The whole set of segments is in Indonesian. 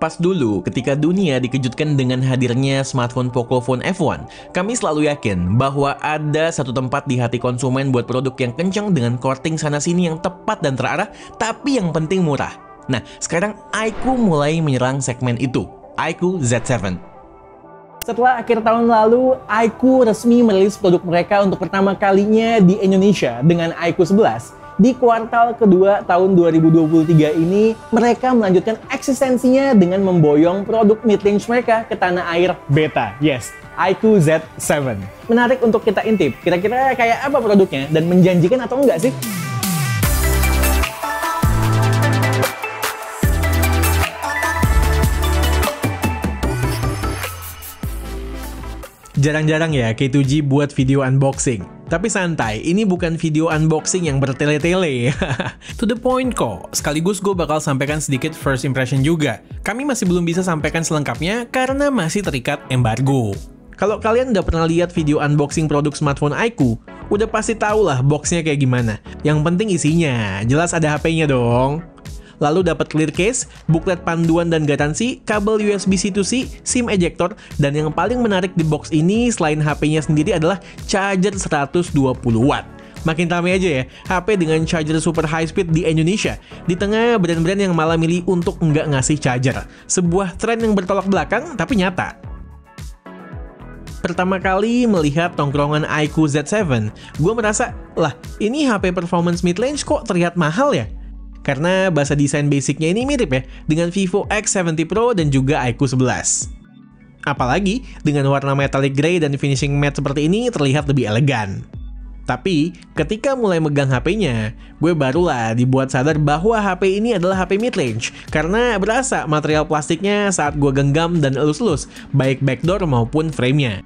Pas dulu ketika dunia dikejutkan dengan hadirnya smartphone Pocophone F1, kami selalu yakin bahwa ada satu tempat di hati konsumen buat produk yang kencang dengan korting sana-sini yang tepat dan terarah, tapi yang penting murah. Nah, sekarang iQOO mulai menyerang segmen itu, iQOO Z7. Setelah akhir tahun lalu, iQOO resmi merilis produk mereka untuk pertama kalinya di Indonesia dengan iQOO 11. Di kuartal kedua tahun 2023 ini, mereka melanjutkan eksistensinya dengan memboyong produk mid-range mereka ke tanah air beta. Yes, iQOO Z7. Menarik untuk kita intip, kira-kira kayak apa produknya dan menjanjikan atau enggak sih? Jarang-jarang ya K2G buat video unboxing. Tapi santai, ini bukan video unboxing yang bertele-tele. To the point kok, sekaligus gue bakal sampaikan sedikit first impression juga. Kami masih belum bisa sampaikan selengkapnya karena masih terikat embargo. Kalau kalian udah pernah lihat video unboxing produk smartphone iQOO, udah pasti tau lah boxnya kayak gimana. Yang penting isinya, jelas ada HP-nya dong. Lalu dapat clear case, buklet panduan dan garansi, kabel USB C-to-C, SIM ejector, dan yang paling menarik di box ini selain HP-nya sendiri adalah charger 120 watt. Makin ramai aja ya, HP dengan charger super high speed di Indonesia, di tengah brand-brand yang malah milih untuk nggak ngasih charger. Sebuah tren yang bertolak belakang, tapi nyata. Pertama kali melihat tongkrongan iQOO Z7, gue merasa, lah ini HP performance mid-range kok terlihat mahal ya? Karena bahasa desain basicnya ini mirip ya dengan Vivo X70 Pro dan juga iQOO 11. Apalagi dengan warna metallic grey dan finishing matte seperti ini terlihat lebih elegan. Tapi ketika mulai megang HP-nya, gue barulah dibuat sadar bahwa HP ini adalah HP mid-range karena berasa material plastiknya saat gue genggam dan elus-elus, baik backdoor maupun frame-nya.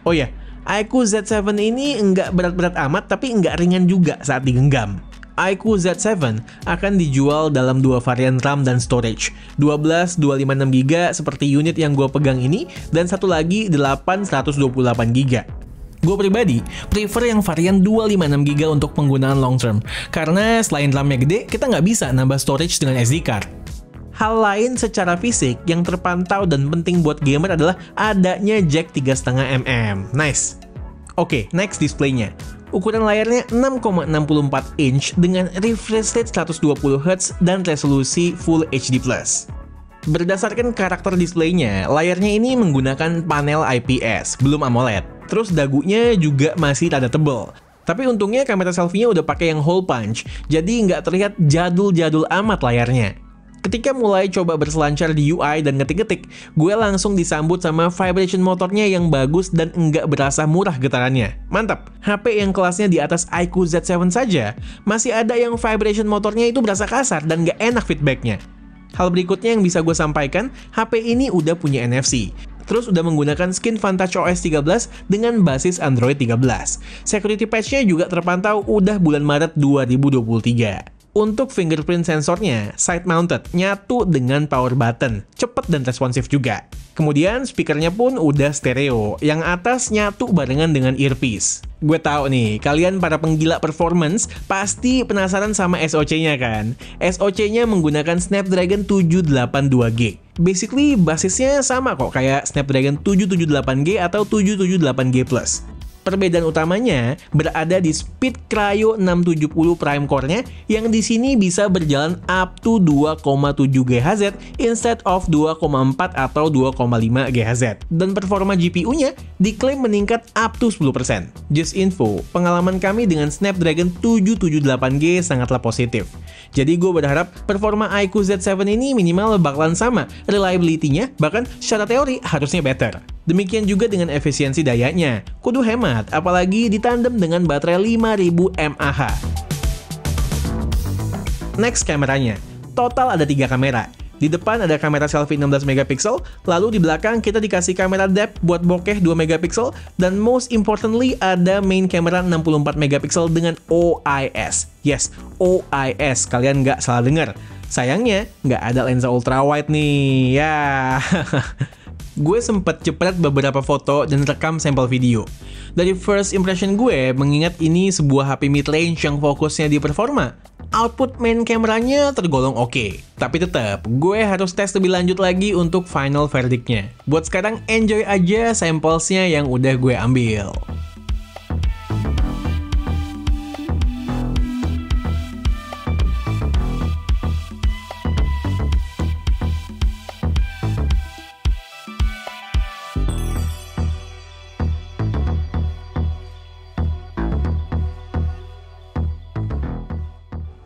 Oh ya, iQOO Z7 ini nggak berat-berat amat tapi nggak ringan juga saat digenggam. iQOO Z7 akan dijual dalam dua varian RAM dan storage, 12 256GB seperti unit yang gue pegang ini, dan satu lagi 8 128GB. Gue pribadi prefer yang varian 256GB untuk penggunaan long term, karena selain RAM-nya gede, kita nggak bisa nambah storage dengan SD card. Hal lain secara fisik yang terpantau dan penting buat gamer adalah adanya jack 3,5mm. Nice. Oke, next displaynya. Ukuran layarnya 6,64 inch dengan refresh rate 120Hz dan resolusi Full HD+. Berdasarkan karakter displaynya, layarnya ini menggunakan panel IPS, belum AMOLED. Terus dagunya juga masih rada tebal. Tapi untungnya kamera selfie-nya udah pakai yang hole punch, jadi nggak terlihat jadul-jadul amat layarnya. Ketika mulai coba berselancar di UI dan ngetik-ngetik, gue langsung disambut sama vibration motornya yang bagus dan nggak berasa murah getarannya. Mantap! HP yang kelasnya di atas iQOO Z7 saja, masih ada yang vibration motornya itu berasa kasar dan nggak enak feedbacknya. Hal berikutnya yang bisa gue sampaikan, HP ini udah punya NFC. Terus udah menggunakan skin Vantage OS 13 dengan basis Android 13. Security patch-nya juga terpantau udah bulan Maret 2023. Untuk fingerprint sensornya, side mounted, nyatu dengan power button, cepet dan responsif juga. Kemudian speakernya pun udah stereo, yang atas nyatu barengan dengan earpiece. Gue tahu nih, kalian para penggila performance pasti penasaran sama SoC-nya kan? SoC-nya menggunakan Snapdragon 782G. Basically, basisnya sama kok kayak Snapdragon 778G atau 778G+. Perbedaan utamanya berada di Speed Cryo 670 Prime Core-nya yang di sini bisa berjalan up to 2,7 GHz instead of 2,4 atau 2,5 GHz. Dan performa GPU-nya diklaim meningkat up to 10%. Just info, pengalaman kami dengan Snapdragon 778G sangatlah positif. Jadi gue berharap performa iQOO Z7 ini minimal bakalan sama, reliability-nya bahkan secara teori harusnya better. Demikian juga dengan efisiensi dayanya, kudu hemat, apalagi ditandem dengan baterai 5000 mAh. Next kameranya, total ada 3 kamera. Di depan ada kamera selfie 16 MP, lalu di belakang kita dikasih kamera depth buat bokeh 2 MP, dan most importantly ada main kamera 64 MP dengan OIS. Yes, OIS, kalian nggak salah dengar. Sayangnya, nggak ada lensa ultrawide nih, ya. Gue sempet jepret beberapa foto dan rekam sampel video. Dari first impression gue, mengingat ini sebuah HP mid-range yang fokusnya di performa, output main kameranya tergolong oke. Tapi tetap, gue harus tes lebih lanjut lagi untuk final verdictnya. Buat sekarang, enjoy aja samplesnya yang udah gue ambil.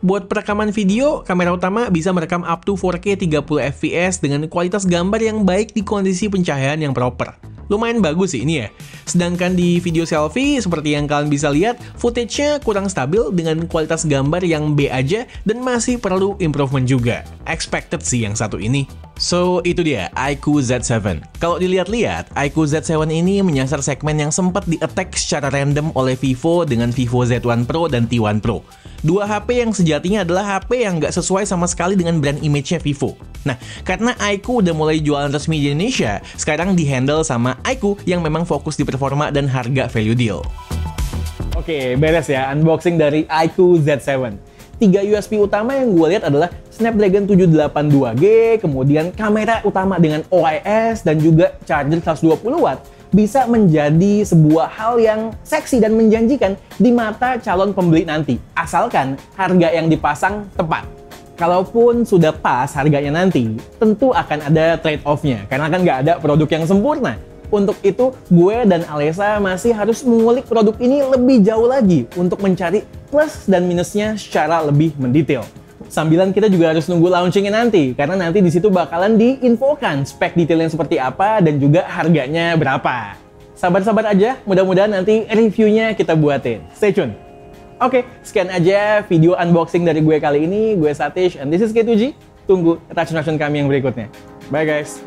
Buat perekaman video, kamera utama bisa merekam up to 4K 30fps dengan kualitas gambar yang baik di kondisi pencahayaan yang proper. Lumayan bagus sih ini ya. Sedangkan di video selfie, seperti yang kalian bisa lihat, footage-nya kurang stabil dengan kualitas gambar yang B aja dan masih perlu improvement juga. Expected sih yang satu ini. So, itu dia, iQOO Z7. Kalau dilihat-lihat, iQOO Z7 ini menyasar segmen yang sempat di-attack secara random oleh Vivo dengan Vivo Z1 Pro dan T1 Pro. Dua HP yang sejatinya adalah HP yang nggak sesuai sama sekali dengan brand image-nya Vivo. Nah, karena iQOO udah mulai jualan resmi di Indonesia, sekarang di-handle sama iQOO yang memang fokus di performa dan harga value deal. Oke, beres ya unboxing dari iQOO Z7. 3 USP utama yang gue lihat adalah Snapdragon 782G, kemudian kamera utama dengan OIS, dan juga charger 120 Watt bisa menjadi sebuah hal yang seksi dan menjanjikan di mata calon pembeli nanti, asalkan harga yang dipasang tepat. Kalaupun sudah pas harganya nanti, tentu akan ada trade-off-nya, karena kan nggak ada produk yang sempurna. Untuk itu, gue dan Alessa masih harus mengulik produk ini lebih jauh lagi untuk mencari plus dan minusnya secara lebih mendetail. Sambilan kita juga harus nunggu launchingnya nanti, karena nanti di situ bakalan diinfokan spek detailnya seperti apa dan juga harganya berapa. Sabar-sabar aja, mudah-mudahan nanti reviewnya kita buatin. Stay tune! Oke, sekian aja video unboxing dari gue kali ini. Gue Satish, and this is K2G. Tunggu attachment kami yang berikutnya. Bye guys!